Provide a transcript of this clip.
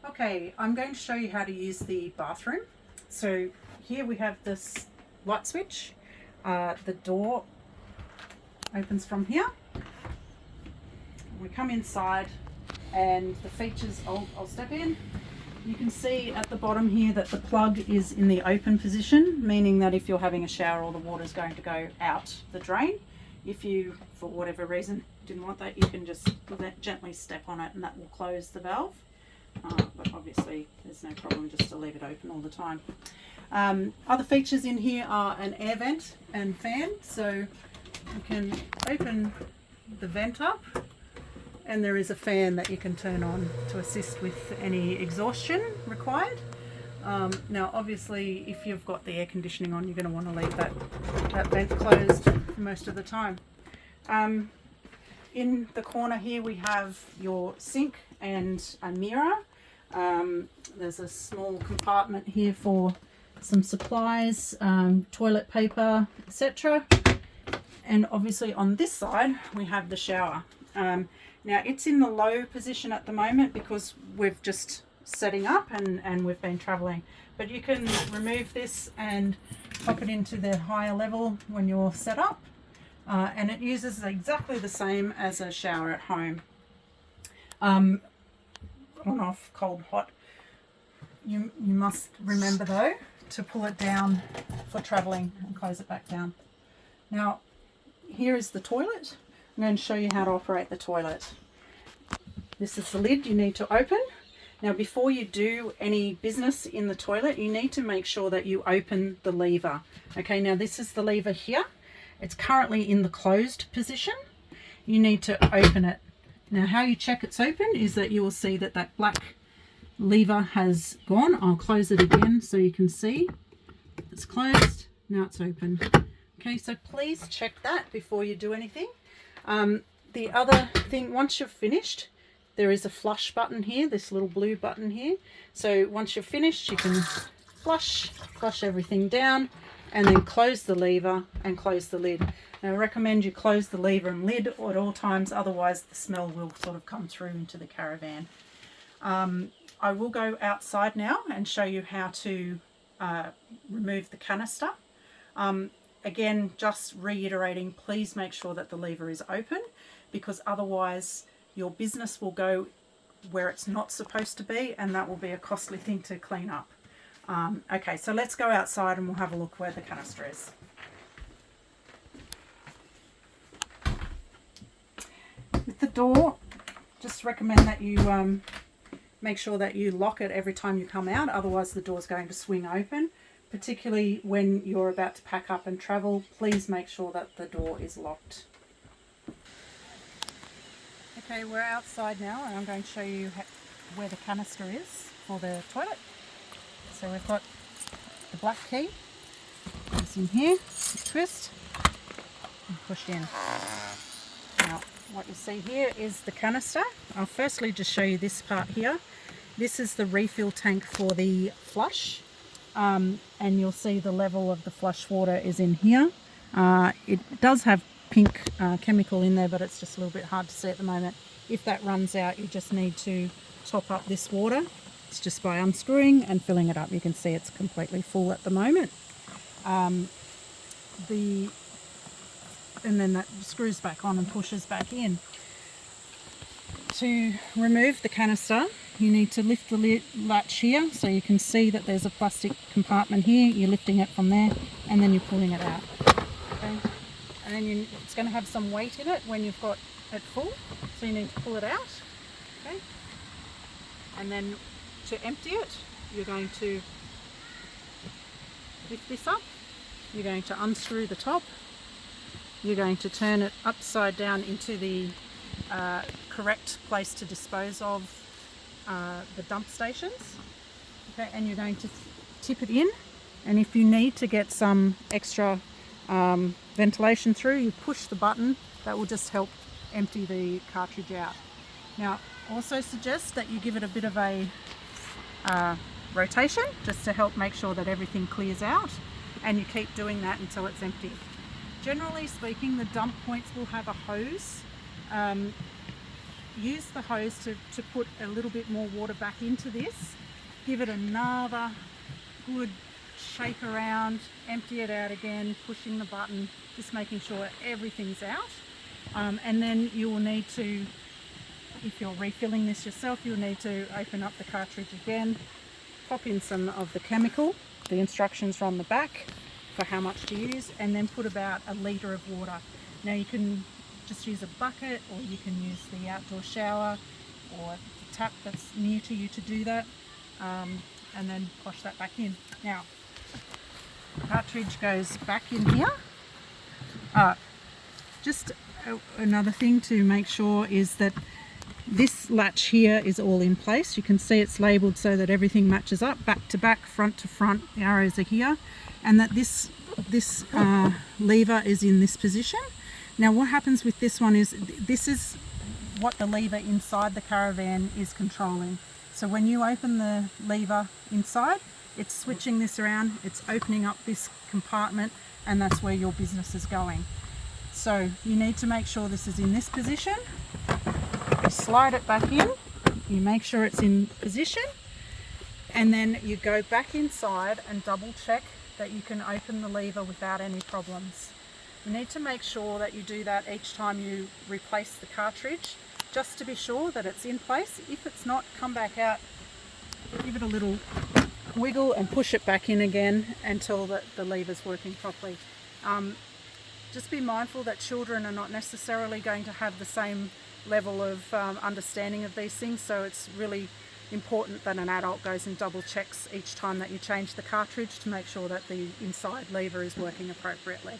Okay, I'm going to show you how to use the bathroom. So here we have this light switch. The door opens from here. We come inside and the features, I'll step in. You can see at the bottom here that the plug is in the open position, meaning that if you're having a shower, all the water is going to go out the drain. If you, for whatever reason, didn't want that, you can just gently step on it and that will close the valve. But obviously there's no problem just to leave it open all the time. Other features in here are an air vent and fan. So you can open the vent up and there is a fan that you can turn on to assist with any exhaustion required. Now obviously if you've got the air conditioning on, you're going to want to leave that vent closed for most of the time. In the corner here we have your sink and a mirror. There's a small compartment here for some supplies, toilet paper, etc. And obviously on this side we have the shower. Now it's in the low position at the moment because we've just setting up and we've been traveling, but you can remove this and pop it into the higher level when you're set up. And it uses exactly the same as a shower at home. On, off, cold, hot. You must remember though to pull it down for traveling and close it back down. Now here is the toilet. I'm going to show you how to operate the toilet. This is the lid you need to open. Now before you do any business in the toilet, you need to make sure that you open the lever. Okay, now this is the lever here. It's currently in the closed position. You need to open it. Now how you check it's open is that you will see that that black lever has gone. I'll close it again so you can see it's closed. Now it's open. Okay, so please check that before you do anything. The other thing, once you've finished, there is a flush button here, this little blue button here. So once you're finished, you can flush everything down and then close the lever and close the lid. Now I recommend you close the lever and lid at all times, otherwise the smell will sort of come through into the caravan. I will go outside now and show you how to remove the canister. Again, just reiterating, please make sure that the lever is open, because otherwise your business will go where it's not supposed to be, and that will be a costly thing to clean up. Okay, so let's go outside and we'll have a look where the canister is. With the door, just recommend that you make sure that you lock it every time you come out, otherwise the door's going to swing open. Particularly when you're about to pack up and travel, please make sure that the door is locked. Okay, we're outside now and I'm going to show you where the canister is for the toilet. So we've got the black key, it's in here, twist and push in. Now what you see here is the canister. I'll firstly just show you this part here. This is the refill tank for the flush. And you'll see the level of the flush water is in here. It does have pink chemical in there, but it's just a little bit hard to see at the moment. If that runs out, you just need to top up this water. It's just by unscrewing and filling it up. You can see it's completely full at the moment. And then that screws back on and pushes back in. To remove the canister, you need to lift the latch here so you can see that there's a plastic compartment here. You're lifting it from there and then you're pulling it out. Okay? And then it's going to have some weight in it when you've got it full, so you need to pull it out. Okay? And then to empty it, you're going to lift this up, you're going to unscrew the top, you're going to turn it upside down into the correct place to dispose of the dump stations. Okay, and you're going to tip it in, and if you need to get some extra ventilation through, you push the button. That will just help empty the cartridge out. Now also suggest that you give it a bit of a rotation just to help make sure that everything clears out, and you keep doing that until it's empty. Generally speaking, the dump points will have a hose use the hose to put a little bit more water back into this. Give it another good shake around, empty it out again, pushing the button, just making sure everything's out. And then you will need to, if you're refilling this yourself, you'll need to open up the cartridge again, pop in some of the chemical. The instructions are on the back for how much to use, and then put about 1 litre of water. Now you can just use a bucket, or you can use the outdoor shower or the tap that's near to you to do that, and then wash that back in. Now, the cartridge goes back in here. Just another thing to make sure is that this latch here is all in place. You can see it's labelled so that everything matches up, back to back, front to front. The arrows are here, and that this lever is in this position. Now what happens with this one is, this is what the lever inside the caravan is controlling. So when you open the lever inside, it's switching this around, it's opening up this compartment, and that's where your business is going. So you need to make sure this is in this position. You slide it back in, you make sure it's in position, and then you go back inside and double check that you can open the lever without any problems. You need to make sure that you do that each time you replace the cartridge, just to be sure that it's in place. If it's not, come back out, give it a little wiggle and push it back in again until the lever's working properly. Just be mindful that children are not necessarily going to have the same level of understanding of these things, so it's really important that an adult goes and double checks each time that you change the cartridge to make sure that the inside lever is working appropriately.